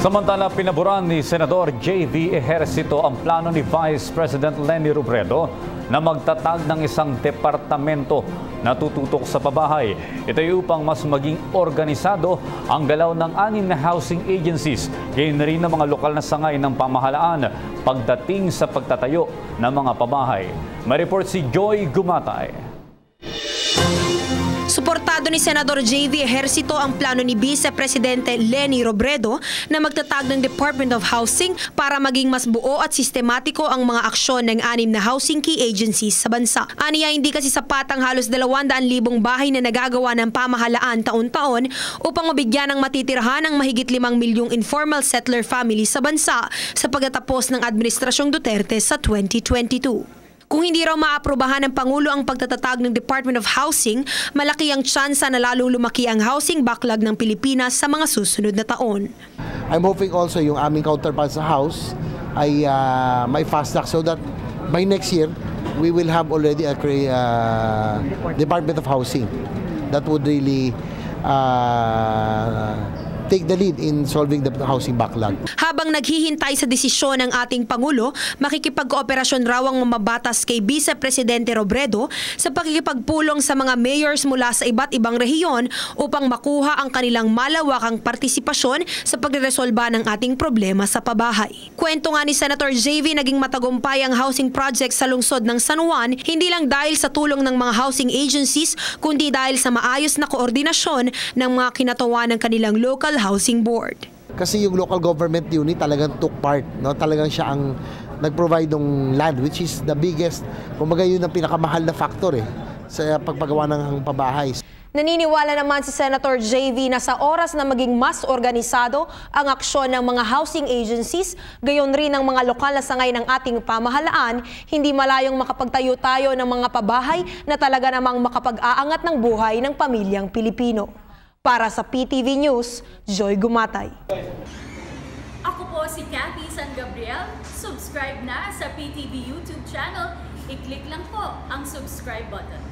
Samantala, pinaboran ni Senador J.V. Ejercito ang plano ni Vice President Leni Robredo na magtatag ng isang departamento na tututok sa pabahay. Ito ay upang mas maging organisado ang galaw ng 6 na housing agencies, gayon na rin ng mga lokal na sangay ng pamahalaan pagdating sa pagtatayo ng mga pabahay. May report si Joy Gumatay. Suportado ni Senador J.V. Ejercito ang plano ni Vice Presidente Leni Robredo na magtatag ng Department of Housing para maging mas buo at sistematiko ang mga aksyon ng 6 na housing key agencies sa bansa. Aniya, hindi kasi sapat ang halos 200,000 bahay na nagagawa ng pamahalaan taon-taon upang mabigyan ng matitirahan ng mahigit 5 milyong informal settler families sa bansa sa pagtatapos ng Administrasyong Duterte sa 2022. Kung hindi raw maaprubahan ng Pangulo ang pagtatatag ng Department of Housing, malaki ang tsansa na lalong lumaki ang housing backlog ng Pilipinas sa mga susunod na taon. I'm hoping also yung aming counterpart sa House ay may fast track so that by next year, we will have already a Department of Housing that would really take the lead in solving the housing backlog. Habang naghihintay sa desisyon ng ating Pangulo, makikipag-kooperasyon raw ang mamabatas kay Vice Presidente Robredo sa pakikipagpulong sa mga mayors mula sa iba't ibang rehiyon upang makuha ang kanilang malawakang partisipasyon sa pagreresolba ng ating problema sa pabahay. Kwento nga ni Senator J.V. naging matagumpay ang housing project sa lungsod ng San Juan, hindi lang dahil sa tulong ng mga housing agencies, kundi dahil sa maayos na koordinasyon ng mga kinatawan ng kanilang local housing board. Kasi yung local government unit talagang took part, no? Talagang siya ang nag-provide ng land, which is the biggest, kumbaga yun ang pinakamahal na factor sa pagpagawa ng pabahay. Naniniwala naman si Senator J.V. na sa oras na maging mas organisado ang aksyon ng mga housing agencies, gayon rin ang mga lokal na sangay ng ating pamahalaan, hindi malayong makapagtayo tayo ng mga pabahay na talaga namang makapag-aangat ng buhay ng pamilyang Pilipino. Para sa PTV News, Joy Gumatay. Ako po si Cathy San Gabriel. Subscribe na sa PTV YouTube channel. I-click lang po ang subscribe button.